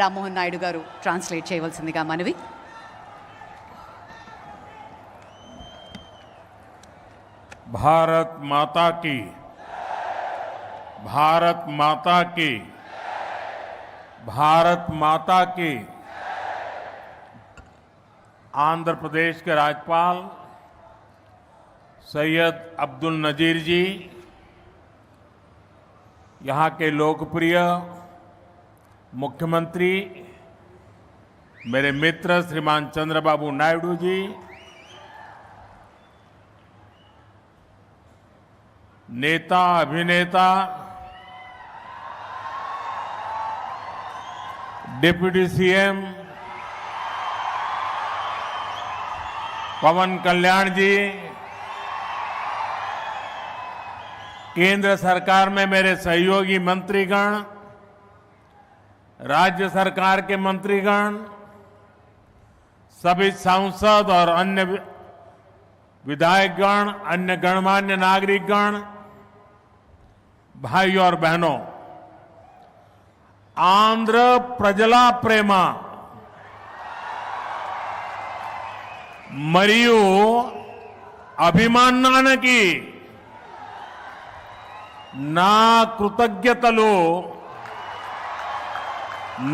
రామ్మోహన్ నాయుడు గారు ట్రాన్స్లేట్ చేయవలసిందిగా మనవి. भारत माता की, भारत माता की, भारत माता की। आंध्र प्रदेश के राज्यपाल सैयद अब्दुल नजीर जी, यहाँ के लोकप्रिय मुख्यमंत्री मेरे मित्र श्रीमान चंद्रबाबू नायडू जी, नेता अभिनेता डिप्टी सीएम पवन कल्याण जी, केंद्र सरकार में मेरे सहयोगी मंत्रीगण, राज्य सरकार के मंत्रीगण, सभी सांसद और अन्य विधायकगण, अन्य गणमान्य नागरिकगण, भाई और बहनों, आंध्र प्रजला प्रेमा मरियु अभिमानानकी ना कृतज्ञतलु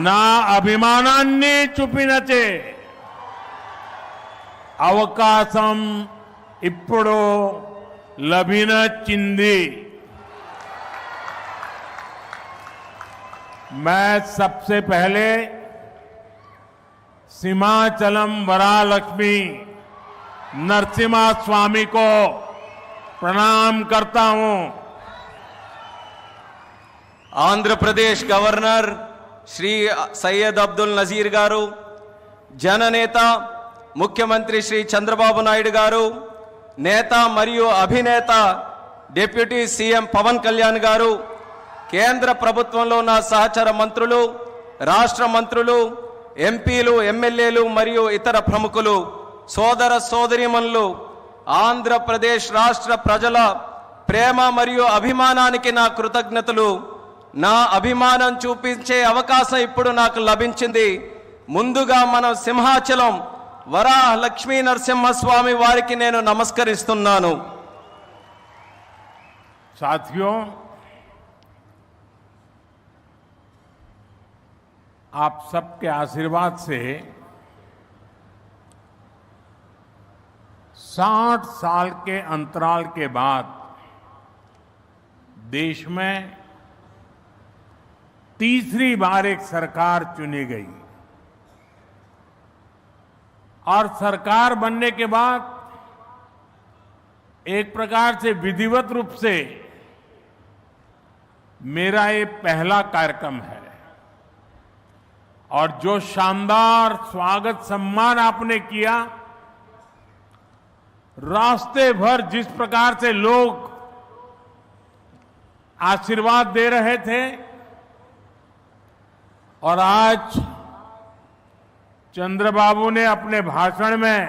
ना अभिमानान्नी చూపినచే అవకాశం ఇప్పుడు లభించింది. मैं सबसे पहले सीमाचलम वरालक्ष्मी नरसिम्हा स्वामी को प्रणाम करता हूं. आंध्र प्रदेश गवर्नर श्री सैयद अब्दुल नजीर गारू, जननेता मुख्यमंत्री श्री चंद्रबाबु नायडू गारू, नेता मरियु अभिनेता डिप्यूटी सीएम पवन कल्याण गारू, కేంద్ర ప్రభుత్వంలో ఉన్న సహచర మంత్రులు, రాష్ట్ర మంత్రులు, ఎంపీలు, ఎమ్మెల్యేలు మరియు ఇతర ప్రముఖులు, సోదర సోదరీమణులు, ఆంధ్రప్రదేశ్ రాష్ట్ర ప్రజల ప్రేమ మరియు అభిమానానికి నా కృతజ్ఞతలు. నా అభిమానం చూపించే అవకాశం ఇప్పుడు నాకు లభించింది. ముందుగా మనం సింహాచలం వరాహ లక్ష్మీ నరసింహస్వామి వారికి నేను నమస్కరిస్తున్నాను. साथियों, आप सबके आशीर्वाद से 60 साल के अंतराल के बाद देश में तीसरी बार एक सरकार चुनी गई और सरकार बनने के बाद एक प्रकार से विधिवत रूप से मेरा ये पहला कार्यक्रम है. और जो शानदार स्वागत सम्मान आपने किया, रास्ते भर जिस प्रकार से लोग आशीर्वाद दे रहे थे, और आज चंद्रबाबू ने अपने भाषण में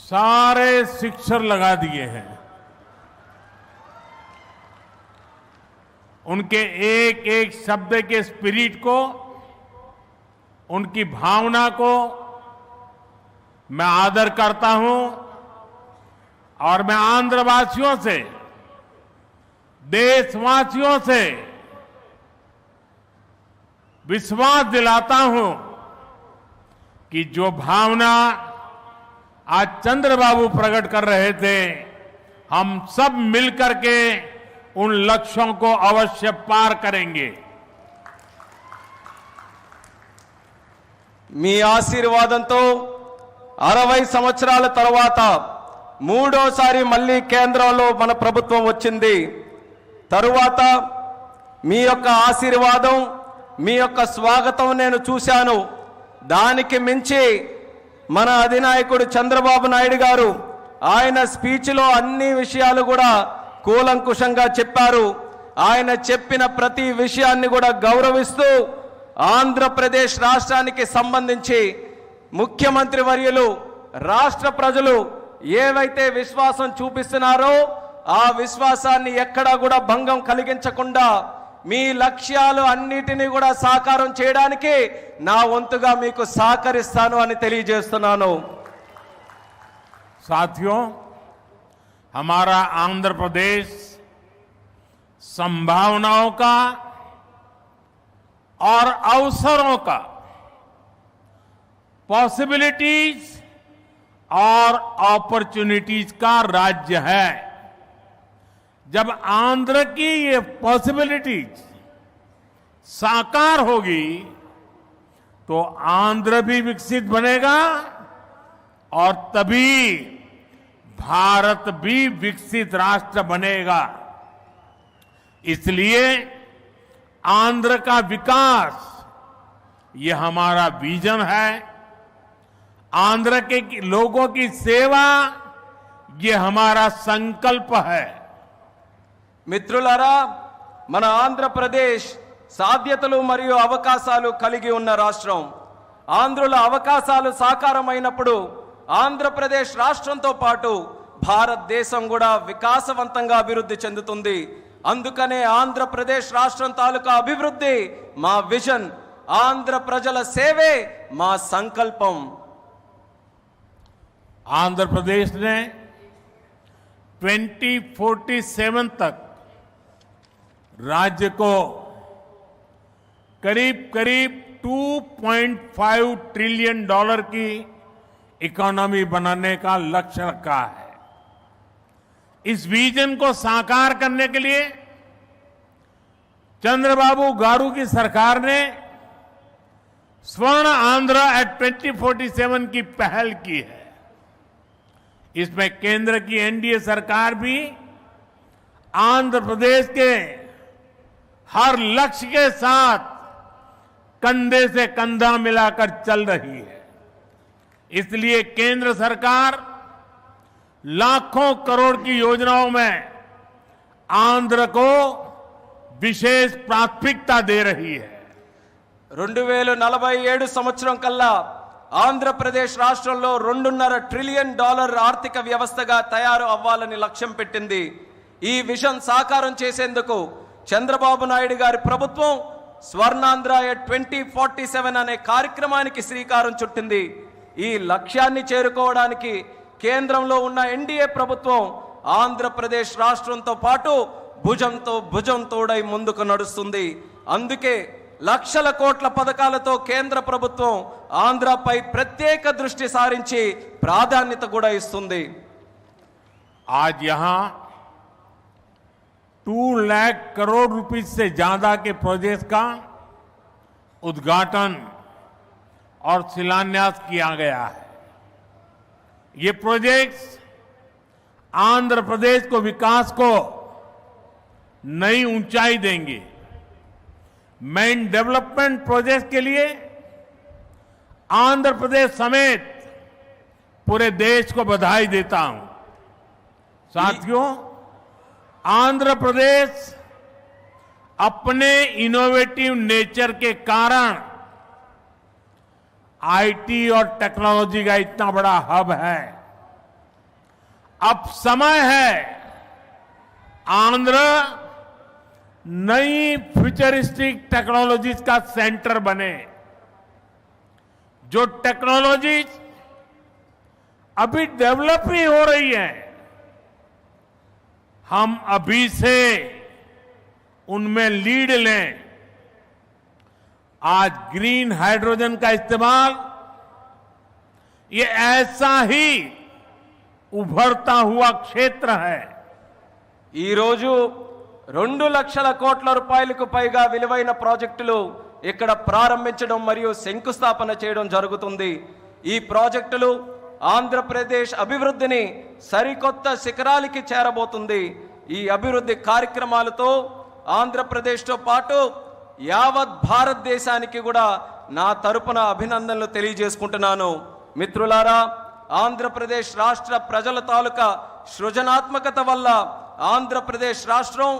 सारे सिक्सर लगा दिए हैं. उनके एक एक शब्द के स्पिरिट को, उनकी भावना को मैं आदर करता हूं और मैं आंध्रवासियों से, देशवासियों से विश्वास दिलाता हूं कि जो भावना आज चंद्रबाबू प्रकट कर रहे थे, हम सब मिलकर के उन लक्ष्यों को अवश्य पार करेंगे. మీ ఆశీర్వాదంతో 60 సంవత్సరాల తర్వాత మూడోసారి మళ్ళీ కేంద్రంలో మన ప్రభుత్వం వచ్చింది. తరువాత మీ యొక్క ఆశీర్వాదం, మీ యొక్క స్వాగతం నేను చూశాను. దానికి మించి మన అధినాయకుడు చంద్రబాబు నాయుడు గారు ఆయన స్పీచ్లో అన్ని విషయాలు కూడా కూలంకుషంగా చెప్పారు. ఆయన చెప్పిన ప్రతి విషయాన్ని కూడా గౌరవిస్తూ ఆంధ్రప్రదేశ్ రాష్ట్రానికి సంబంధించి ముఖ్యమంత్రి వర్యులు, రాష్ట్ర ప్రజలు ఏవైతే విశ్వాసం చూపిస్తున్నారో ఆ విశ్వాసాన్ని ఎక్కడా కూడా భంగం కలిగించకుండా మీ లక్ష్యాలు అన్నిటినీ కూడా సాకారం చేయడానికి నా వంతుగా మీకు సహకరిస్తాను అని తెలియజేస్తున్నాను। साथियों, हमारा आंध्र प्रदेश संभावनाओं का और अवसरों का, पॉसिबिलिटीज और अपॉर्चुनिटीज का राज्य है। जब आंध्र की ये पॉसिबिलिटीज साकार होगी तो आंध्र भी विकसित बनेगा और तभी भारत भी विकसित राष्ट्र बनेगा। इसलिए आंध्र का विकास ये हमारा विजन है। आंध्र के लोगों की सेवा ये हमारा संकल्प है। మిత్రులారా, మన ఆంధ్రప్రదేశ్ సాధ్యతలు మరియు అవకాశాలు కలిగి ఉన్న రాష్ట్రం। ఆంధ్రుల అవకాశాలు సాకారమైనప్పుడు ఆంధ్రప్రదేశ్ రాష్ట్రంతో పాటు భారతదేశం కూడా వికాసవంతంగా అభివృద్ధి చెందుతుంది। అందుకనే ఆంధ్రప్రదేశ్ రాష్ట్రం తాలూకా అభివృద్ధి మా విజన్, ఆంధ్ర ప్రజల సేవే మా సంకల్పం। आंध्र प्रदेश ने 2047 तक राज्य को करीब करीब $2.5 ट्रिलियन की इकोनॉमी बनाने का लक्ष्य रखा है। इस विजन को साकार करने के लिए चंद्रबाबू गारू की सरकार ने स्वर्ण आंध्र एट 2047 की पहल की है। इसमें केंद्र की एनडीए सरकार भी आंध्र प्रदेश के हर लक्ष्य के साथ कंधे से कंधा मिलाकर चल रही है। इसलिए केंद्र सरकार लाखों करोड़ की योजनाओं में आंध्र को विशेष प्राथमिकता दे रही है। 2047 సంవత్సరం కల్లా ఆంధ్రప్రదేశ్ రాష్ట్రంలో $2.5 ట్రిలియన్ ఆర్థిక వ్యవస్థగా తయారు అవ్వాలని లక్ష్యం పెట్టింది। ఈ విజన్ సాకారం చేసేందుకు చంద్రబాబు నాయుడు గారి ప్రభుత్వం స్వర్ణాంధ్ర 2047 అనే కార్యక్రమానికి శ్రీకారం చుట్టింది। ఈ లక్ష్యాన్ని చేరుకోవడానికి కేంద్రంలో ఉన్న ఎన్డీఏ ప్రభుత్వం ఆంధ్రప్రదేశ్ రాష్ట్రంతో పాటు భుజంతో భుజం తోడై ముందుకు నడుస్తుంది। అందుకే లక్షల కోట్ల పథకాలతో కేంద్ర ప్రభుత్వం ఆంధ్రపై ప్రత్యేక దృష్టి సారించి ప్రాధాన్యత కూడా ఇస్తుంది। आज यहां 2 लाख करोड़ रुपए से ज्यादा के प्रोजेक्ट का उद्घाटन और शिलान्यास किया गया है। ये प्रोजेक्ट्स आंध्र प्रदेश को विकास को नई ऊंचाई देंगे। मैं इन डेवलपमेंट प्रोजेक्ट के लिए आंध्र प्रदेश समेत पूरे देश को बधाई देता हूं। साथियों, आंध्र प्रदेश अपने इनोवेटिव नेचर के कारण आईटी और टेक्नोलॉजी का इतना बड़ा हब है। अब समय है आंध्र नई फ्यूचरिस्टिक टेक्नोलॉजीज का सेंटर बने। जो टेक्नोलॉजीज अभी डेवलप ही हो रही है, हम अभी से उनमें लीड लें। आज ग्रीन हाइड्रोजन का इस्तेमाल ये ऐसा ही उभरता हुआ क्षेत्र है। ఈ రోజు 2 లక్షల కోట్ల రూపాయలకు పైగా విలువైన ప్రాజెక్టులు ఇక్కడ ప్రారంభించడం మరియు శంకుస్థాపన చేయడం జరుగుతుంది। ఈ ప్రాజెక్టులు ఆంధ్రప్రదేశ్ అభివృద్ధిని సరికొత్త శిఖరాలకి చేరబోతుంది। ఈ అభివృద్ధి కార్యక్రమాలతో ఆంధ్రప్రదేశ్తో పాటు యావత్ భారతదేశానికి కూడా నా తరపున అభినందనలు తెలియజేసుకుంటున్నాను। మిత్రులారా, ఆంధ్రప్రదేశ్ రాష్ట్ర ప్రజల తాలూకా సృజనాత్మకత వల్ల ఆంధ్రప్రదేశ్ రాష్ట్రం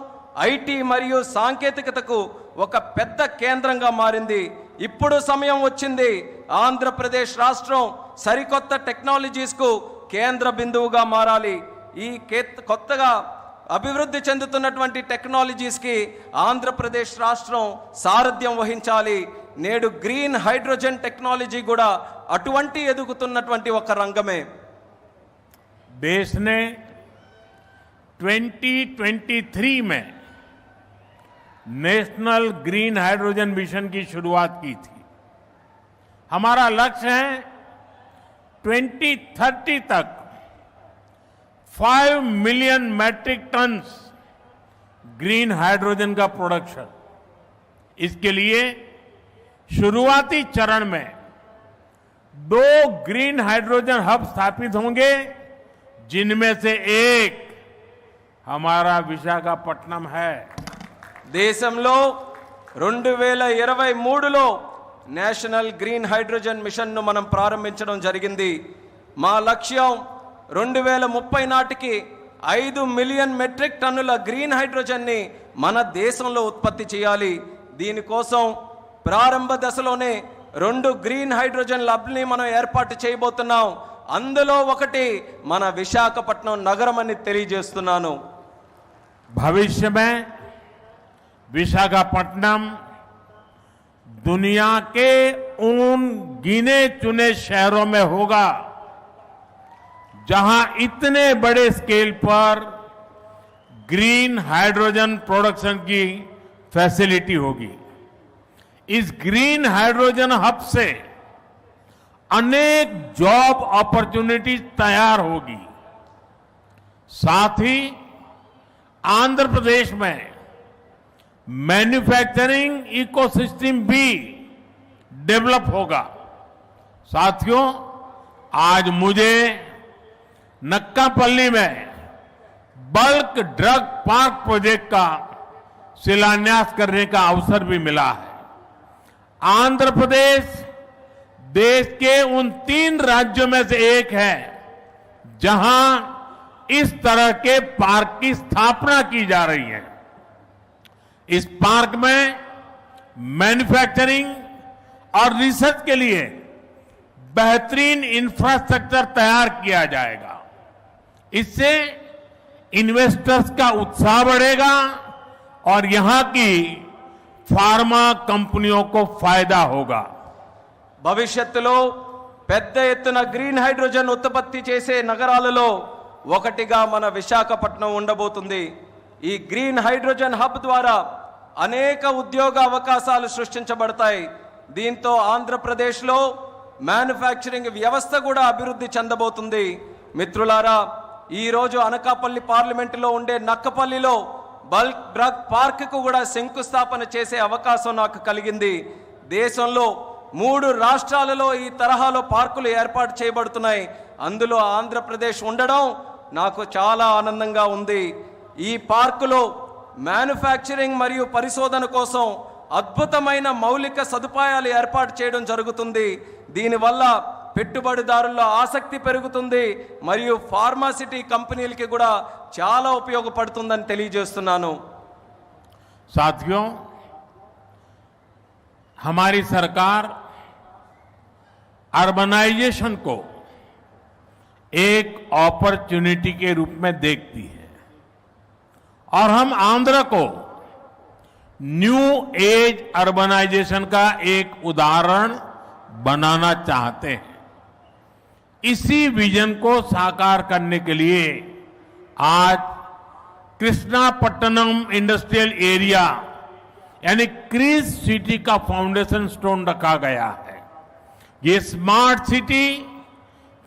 ఐటీ మరియు సాంకేతికతకు ఒక పెద్ద కేంద్రంగా మారింది। ఇప్పుడు సమయం వచ్చింది ఆంధ్రప్రదేశ్ రాష్ట్రం సరికొత్త టెక్నాలజీస్ కు కేంద్ర బిందువుగా మారాలి। ఈ కొత్తగా అభివృద్ధి చెందుతున్నటువంటి టెక్నాలజీస్ కి ఆంధ్రప్రదేశ్ రాష్ట్రం సారథ్యం వహించాలి. నేడు గ్రీన్ హైడ్రోజన్ టెక్నాలజీ కూడా అటువంటి ఎదుగుతున్నటువంటి ఒక రంగమే. देश ने 2023 में नेशनल ग्रीन हाइड्रोजन मिशन की शुरुआत की थी. हमारा लक्ष्य है 2030 तक 5 million metric tons green hydrogen का प्रोडक्शन. इसके लिए शुरुआती चरण में 2 ग्रीन हाइड्रोजन हब स्थापित होंगे, जिनमें से एक हमारा विशाखापट्टनम है. దేశంలో 2023లో నేషనల్ గ్రీన్ హైడ్రోజన్ మిషన్ను మనం ప్రారంభించడం జరిగింది. మా లక్ష్యం 2030 నాటికి 5 మిలియన్ మెట్రిక్ టన్నుల గ్రీన్ హైడ్రోజన్ని మన దేశంలో ఉత్పత్తి చేయాలి. దీనికోసం ప్రారంభ దశలోనే 2 గ్రీన్ హైడ్రోజన్ ల్యాబ్ని మనం ఏర్పాటు చేయబోతున్నాం. అందులో ఒకటి మన విశాఖపట్నం నగరం అని తెలియజేస్తున్నాను. भविष्य में विशाखापट्टनम दुनिया के उन गिने चुने शहरों में होगा जहां इतने बड़े स्केल पर ग्रीन हाइड्रोजन प्रोडक्शन की फैसिलिटी होगी. इस ग्रीन हाइड्रोजन हब से अनेक जॉब अपॉर्चुनिटीज तैयार होगी. साथ ही आंध्र प्रदेश में मैन्युफैक्चरिंग इकोसिस्टम भी डेवलप होगा. साथियों, आज मुझे नक्कापल्ली में बल्क ड्रग पार्क प्रोजेक्ट का शिलान्यास करने का अवसर भी मिला है. आंध्र प्रदेश देश के उन 3 राज्यों में से एक है जहां इस तरह के पार्क की स्थापना की जा रही है. इस पार्क में मैन्युफैक्चरिंग और रिसर्च के लिए बेहतरीन इंफ्रास्ट्रक्चर तैयार किया जाएगा. इससे इन्वेस्टर्स का उत्साह बढ़ेगा और यहां की फार्मा कंपनियों को फायदा होगा. భవిష్యత్తులో పెద్ద ఎత్తున గ్రీన్ హైడ్రోజన్ ఉత్పత్తి చేసే నగరాలలో ఒకటిగా మన విశాఖపట్నం ఉండబోతుంది. ఈ గ్రీన్ హైడ్రోజన్ హబ్ ద్వారా అనేక ఉద్యోగ అవకాశాలు సృష్టించబడతాయి. దీంతో ఆంధ్రప్రదేశ్లో మ్యానుఫ్యాక్చరింగ్ వ్యవస్థ కూడా అభివృద్ధి చెందబోతుంది. మిత్రులారా, ఈరోజు అనకాపల్లి పార్లమెంటులో ఉండే నక్కపల్లిలో బల్క్ డ్రగ్ పార్క్కు కూడా శంకుస్థాపన చేసే అవకాశం నాకు కలిగింది. దేశంలో 3 రాష్ట్రాలలో ఈ తరహాలో పార్కులు ఏర్పాటు చేయబడుతున్నాయి. అందులో ఆంధ్రప్రదేశ్ ఉండడం నాకు చాలా ఆనందంగా ఉంది. ఈ పార్కులో మ్యానుఫ్యాక్చరింగ్ మరియు పరిశోధన కోసం అద్భుతమైన మౌలిక సదుపాయాలు ఏర్పాటు చేయడం జరుగుతుంది. దీనివల్ల పెట్టుబడిదారుల్లో ఆసక్తి పెరుగుతుంది మరియు ఫార్మాసిటీ కంపెనీలకి కూడా చాలా ఉపయోగపడుతుందని తెలియజేస్తున్నాను. साथियों, हमारी सरकार अर्बनाइजेशन को एक अपॉर्चुनिटी के रूप में देखती है और हम आंध्र को न्यू एज अर्बनाइजेशन का एक उदाहरण बनाना चाहते हैं. इसी विजन को साकार करने के लिए आज कृष्णापट्टनम इंडस्ट्रियल एरिया यानी क्रिस सिटी का फाउंडेशन स्टोन रखा गया है. ये smart city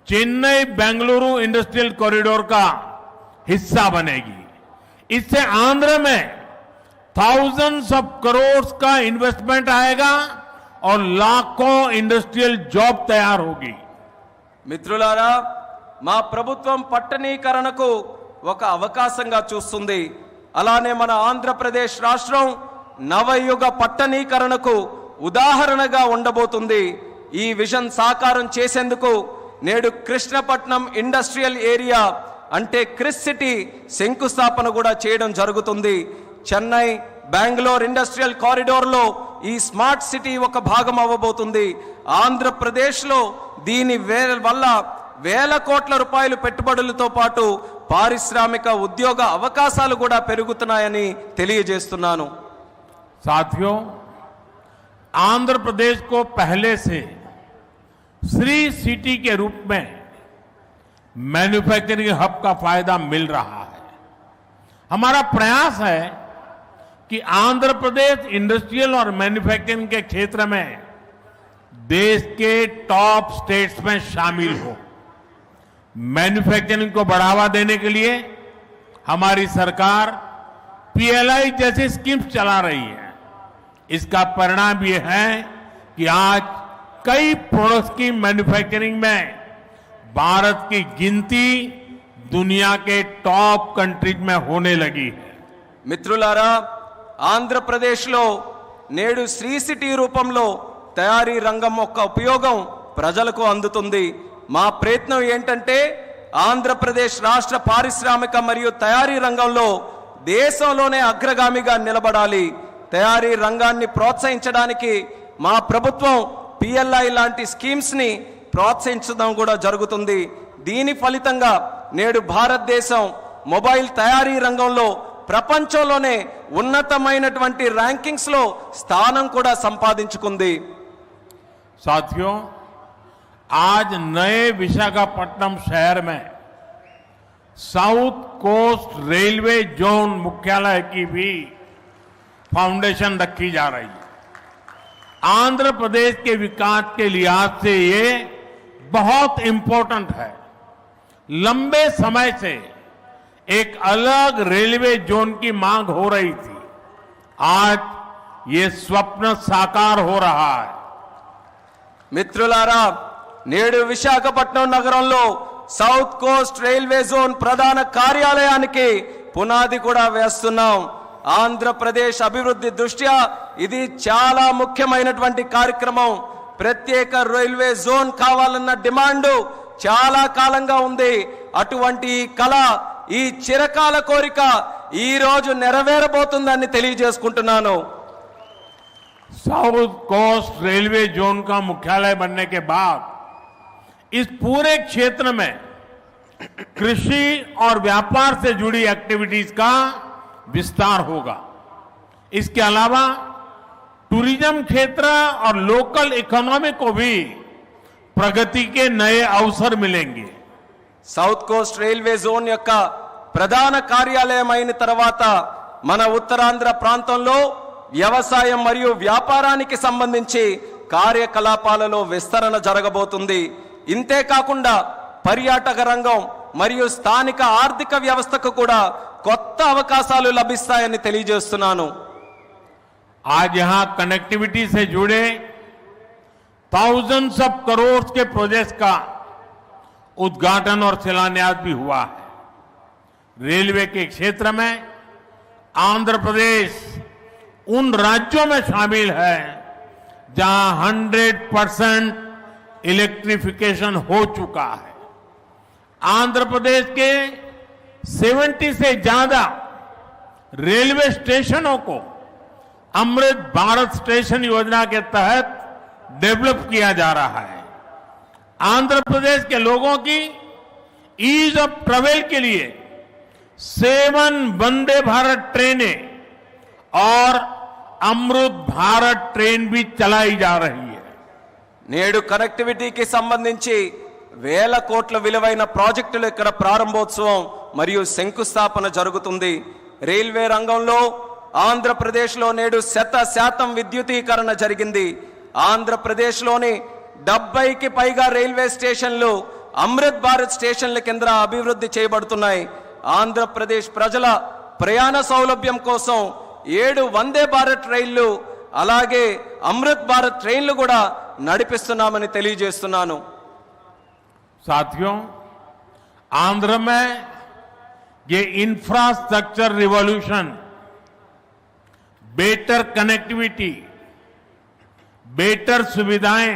Chennai Bengaluru industrial corridor का हिस्सा बनेगी. इससे आंध्र में thousands ऑफ करोड़ का इन्वेस्टमेंट आएगा और लाखों इंडस्ट्रियल जॉब तैयार होगी. మిత్రులారా, మా ప్రభుత్వం పట్టణీకరణకు ఒక అవకాశంగా చూస్తుంది. అలానే మన ఆంధ్రప్రదేశ్ రాష్ట్రం నవయుగ పట్టణీకరణకు ఉదాహరణగా ఉండబోతుంది. ఈ విజన్ సాకారం చేసేందుకు నేడు కృష్ణపట్నం ఇండస్ట్రియల్ ఏరియా అంటే క్రిస్ సిటీ శంకుస్థాపన కూడా చేయడం జరుగుతుంది. చెన్నై బెంగళూరు ఇండస్ట్రియల్ కారిడోర్లో ఈ స్మార్ట్ సిటీ ఒక భాగం అవ్వబోతుంది. ఆంధ్రప్రదేశ్లో దీని వల్ల వేల కోట్ల రూపాయలు పెట్టుబడులతో పాటు పారిశ్రామిక ఉద్యోగ అవకాశాలు కూడా పెరుగుతున్నాయని తెలియజేస్తున్నాను. साथियों, आंध्र प्रदेश को पहले से श्री सिटी के रूप में मैन्युफैक्चरिंग हब का फायदा मिल रहा है. हमारा प्रयास है कि आंध्र प्रदेश इंडस्ट्रियल और मैन्युफैक्चरिंग के क्षेत्र में देश के टॉप स्टेट्स में शामिल हो. मैन्युफैक्चरिंग को बढ़ावा देने के लिए हमारी सरकार पीएलआई जैसी स्कीम्स चला रही है. इसका परिणाम यह है कि आज कई प्रोडक्ट्स की मैन्युफैक्चरिंग में भारत की गिनती दुनिया के टॉप कंट्रीज में होने लगी है. మిత్రులారా, ఆంధ్రప్రదేశ్లో నేడు శ్రీ సిటీ రూపంలో తయారీ రంగం యొక్క ఉపయోగం ప్రజలకు అందుతుంది. మా ప్రయత్నం ఏంటంటే ఆంధ్రప్రదేశ్ రాష్ట్ర పారిశ్రామిక మరియు తయారీ రంగంలో దేశంలోనే అగ్రగామిగా నిలబడాలి. తయారీ రంగాన్ని ప్రోత్సహించడానికి మా ప్రభుత్వం పిఎల్ఐ లాంటి స్కీమ్స్ ని ప్రోత్సహించడం కూడా జరుగుతుంది. దీని ఫలితంగా నేడు భారతదేశం మొబైల్ తయారీ రంగంలో ప్రపంచంలోనే ఉన్నతమైనటువంటి ర్యాంకింగ్స్ లో స్థానం కూడా సంపాదించుకుంది. साथियों, आज नए विशाखापट्टनम शहर में साउथ कोस्ट रेलवे जोन मुख्यालय की भी फाउंडेशन रखी जा रही है. आंध्र प्रदेश के विकास के लिहाज से ये बहुत इंपॉर्टेंट है. लंबे समय से एक अलग रेलवे जोन की मांग हो रही थी. आज ये स्वप्न साकार हो रहा है. మిత్రులారా, నేడు విశాఖపట్నం నగరంలో సౌత్ కోస్ట్ రైల్వే జోన్ ప్రధాన కార్యాలయానికి పునాది కూడా వేస్తున్నాం. ఆంధ్రప్రదేశ్ అభివృద్ధి దృష్ట్యా ఇది చాలా ముఖ్యమైనటువంటి కార్యక్రమం. ప్రత్యేక రైల్వే జోన్ కావాలన్న డిమాండ్ చాలా కాలంగా ఉంది. అటువంటి ఈ కళ, ఈ చిరకాల కోరిక ఈ రోజు నెరవేరబోతుందని తెలియజేసుకుంటున్నాను. साउथ कोस्ट रेलवे जोन का मुख्यालय बनने के बाद इस पूरे क्षेत्र में कृषि और व्यापार से जुड़ी एक्टिविटीज का विस्तार होगा. इसके अलावा टूरिज्म क्षेत्र और लोकल इकोनॉमी को भी प्रगति के नए अवसर मिलेंगे. సౌత్ కోస్ట్ రైల్వే జోన్ యొక్క ప్రధాన కార్యాలయం అయిన తర్వాత మన ఉత్తరాంధ్ర ప్రాంతంలో వ్యవసాయం మరియు వ్యాపారానికి సంబంధించి కార్యకలాపాలలో విస్తరణ జరగబోతుంది. ఇంతే కాకుండా పర్యాటక రంగం మరియు స్థానిక ఆర్థిక వ్యవస్థకు కూడా కొత్త అవకాశాలు లభిస్తాయని తెలియజేస్తున్నాను. आज यहां कनेक्टिविटी से जुड़े thousands ऑफ करोड़ के प्रोजेक्ट्स का उद्घाटन और शिलान्यास भी हुआ है. रेलवे के क्षेत्र में आंध्र प्रदेश उन राज्यों में शामिल है जहां 100% इलेक्ट्रिफिकेशन हो चुका है. आंध्र प्रदेश के 70 से ज्यादा रेलवे स्टेशनों को अमृत भारत स्टेशन योजना के तहत डेवलप किया जा रहा है. आंध्र प्रदेश के लोगों की ईज ऑफ ट्रेवल के लिए 7 वंदे भारत ट्रेनें और अमृत भारत ट्रेन भी चलाई जा रही है. నేడు కనెక్టివిటీకి సంబంధించి వేల కోట్ల విలువైన ప్రాజెక్టులు ఇక్కడ ప్రారంభోత్సవం మరియు శంకుస్థాపన జరుగుతుంది. రైల్వే రంగంలో ఆంధ్రప్రదేశ్లో నేడు 100% విద్యుతీకరణ జరిగింది. ఆంధ్రప్రదేశ్లోని 70కి పైగా రైల్వే స్టేషన్లు అమృత్ భారత్ స్టేషన్ల కింద అభివృద్ధి చేయబడుతున్నాయి. ఆంధ్రప్రదేశ్ ప్రజల ప్రయాణ సౌలభ్యం కోసం 7 వందే భారత్ రైళ్లు అలాగే అమృత్ భారత్ ట్రైన్లు కూడా నడిపిస్తున్నామని తెలియజేస్తున్నాను. साथियों, आंध्र में ये infrastructure revolution, better connectivity, better सुविधाएं,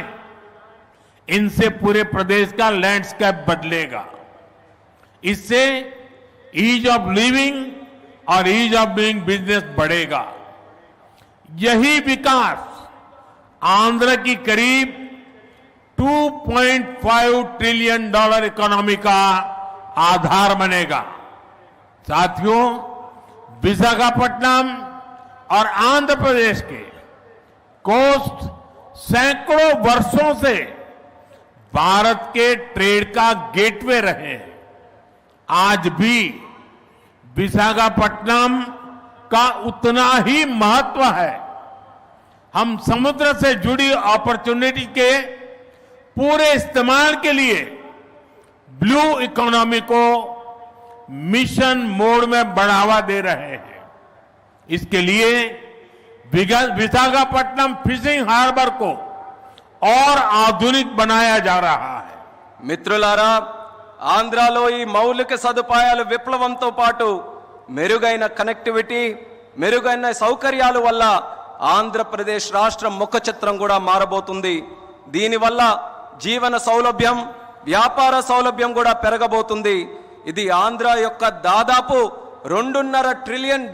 इनसे पूरे प्रदेश का लैंडस्केप बदलेगा. इससे ईज ऑफ लिविंग और ईज ऑफ डूइंग बिजनेस बढ़ेगा. यही विकास आंध्र की करीब $2.5 ट्रिलियन इकोनॉमी का आधार बनेगा। साथियों, विशाखापट्टनम और आंध्र प्रदेश के कोस्ट सैकड़ों वर्षों से भारत के ट्रेड का गेटवे रहे हैं। आज भी विशाखापट्टनम का उतना ही महत्व है। हम समुद्र से जुड़ी अपॉर्चुनिटी के पूरे इस्तेमाल के लिए ब्लू इकोनॉमी को मिशन मोड में बढ़ावा दे रहे हैं। इसके लिए विशाखापट्टनम फिशिंग हार्बर को और आधुनिक बनाया जा रहा है। మిత్రులారా, ఆంధ్రాలో ఈ మౌలిక సదుపాయాల విప్లవంతో పాటు మెరుగైన కనెక్టివిటీ, మెరుగైన సౌకర్యాల వల్ల ఆంధ్రప్రదేశ్ రాష్ట్రం ముఖ చిత్రం కూడా మారబోతుంది. దీనివల్ల జీవన సౌలభ్యం, వ్యాపార సౌలభ్యం కూడా పెరగబోతుంది. ఇది ఆంధ్ర యొక్క దాదాపు $2.5 ట్రిలియన్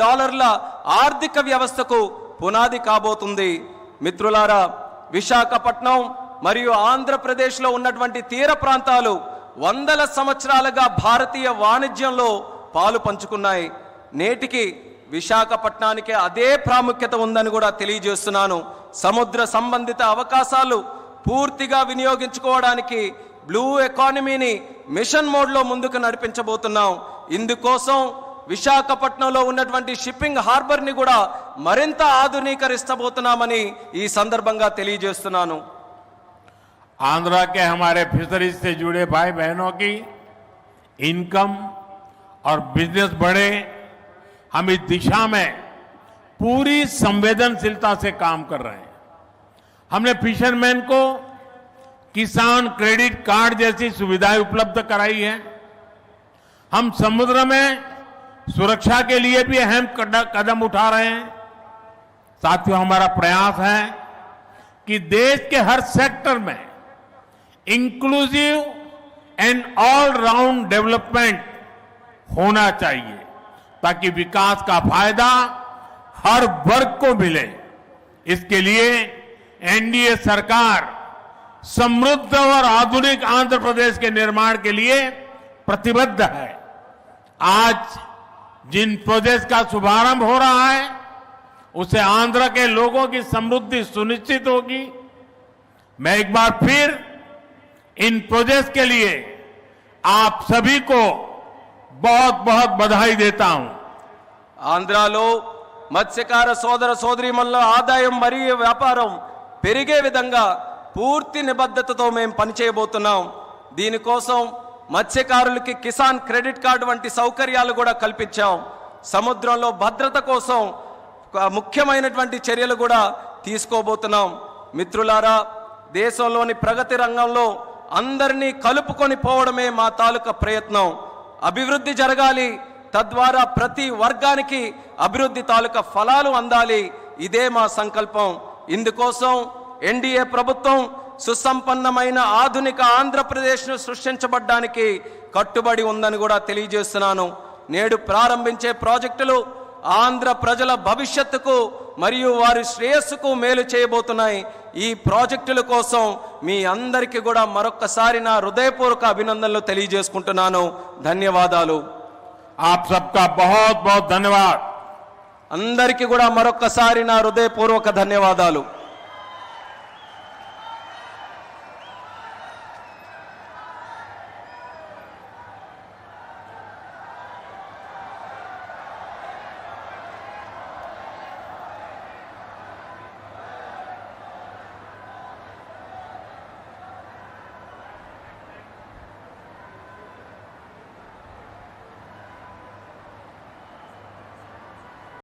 ఆర్థిక వ్యవస్థకు పునాది కాబోతుంది. మిత్రులారా, విశాఖపట్నం మరియు ఆంధ్రప్రదేశ్లో ఉన్నటువంటి తీర ప్రాంతాలు వందల సంవత్సరాలుగా భారతీయ వాణిజ్యంలో పాలు పంచుకున్నాయి. నేటికి విశాఖపట్నానికి అదే ప్రాముఖ్యత ఉందని కూడా తెలియజేస్తున్నాను. సముద్ర సంబంధిత అవకాశాలు పూర్తిగా వినియోగించుకోవడానికి బ్లూ ఎకానమీని మిషన్ మోడ్లో ముందుకు నడిపించబోతున్నాం. ఇందుకోసం విశాఖపట్నంలో ఉన్నటువంటి షిప్పింగ్ హార్బర్ని కూడా మరింత ఆధునీకరిస్తబోతున్నామని ఈ సందర్భంగా తెలియజేస్తున్నాను. आंध्रा के हमारे फिशरीज से जुड़े भाई बहनों की इनकम और बिजनेस बढ़े, हम इस दिशा में पूरी संवेदनशीलता से काम कर रहे हैं। हमने फिशरमैन को किसान क्रेडिट कार्ड जैसी सुविधाएं उपलब्ध कराई है। हम समुद्र में सुरक्षा के लिए भी अहम कदम उठा रहे हैं। साथियों, हमारा प्रयास है कि देश के हर सेक्टर में inclusive and all round development होना चाहिए, ताकि विकास का फायदा हर वर्ग को मिले। इसके लिए एनडीए सरकार समृद्ध और आधुनिक आंध्र प्रदेश के निर्माण के लिए प्रतिबद्ध है। आज जिन प्रोजेक्ट का शुभारंभ हो रहा है, उससे आंध्र के लोगों की समृद्धि सुनिश्चित होगी। मैं एक बार फिर इन प्रोजेक्ट के लिए आप सभी को बहुत बहुत बधाई देता हूं। ఆంధ్రాలో మత్స్యకార సోదర సోదరీమణుల ఆదాయం మరియు వ్యాపారం పెరిగే విధంగా పూర్తి నిబద్ధతతో మేము పనిచేయబోతున్నాం. దీనికోసం మత్స్యకారులకి కిసాన్ క్రెడిట్ కార్డు వంటి సౌకర్యాలు కూడా కల్పించాం. సముద్రంలో భద్రత కోసం ముఖ్యమైనటువంటి చర్యలు కూడా తీసుకోబోతున్నాం. మిత్రులారా, దేశంలోని ప్రగతి రంగంలో అందరినీ కలుపుకొని పోవడమే మా తాలూకా ప్రయత్నం. అభివృద్ధి జరగాలి, తద్వారా ప్రతి వర్గానికి అభివృద్ధి తాలూకా ఫలాలు అందాలి. ఇదే మా సంకల్పం. ఇందుకోసం ఎన్డీఏ ప్రభుత్వం సుసంపన్నమైన ఆధునిక ఆంధ్రప్రదేశ్ను సృష్టించబడ్డానికి కట్టుబడి ఉందని కూడా తెలియజేస్తున్నాను. నేడు ప్రారంభించే ప్రాజెక్టులు ఆంధ్ర ప్రజల భవిష్యత్తుకు మరియు వారి శ్రేయస్సుకు మేలు చేయబోతున్నాయి. ఈ ప్రాజెక్టుల కోసం మీ అందరికీ కూడా మరొక్కసారి నా హృదయపూర్వక అభినందనలు తెలియజేసుకుంటున్నాను. ధన్యవాదాలు. आप सबका बहुत बहुत धन्यवाद. అందరికీ కూడా మరొక్కసారి నా హృదయపూర్వక ధన్యవాదాలు.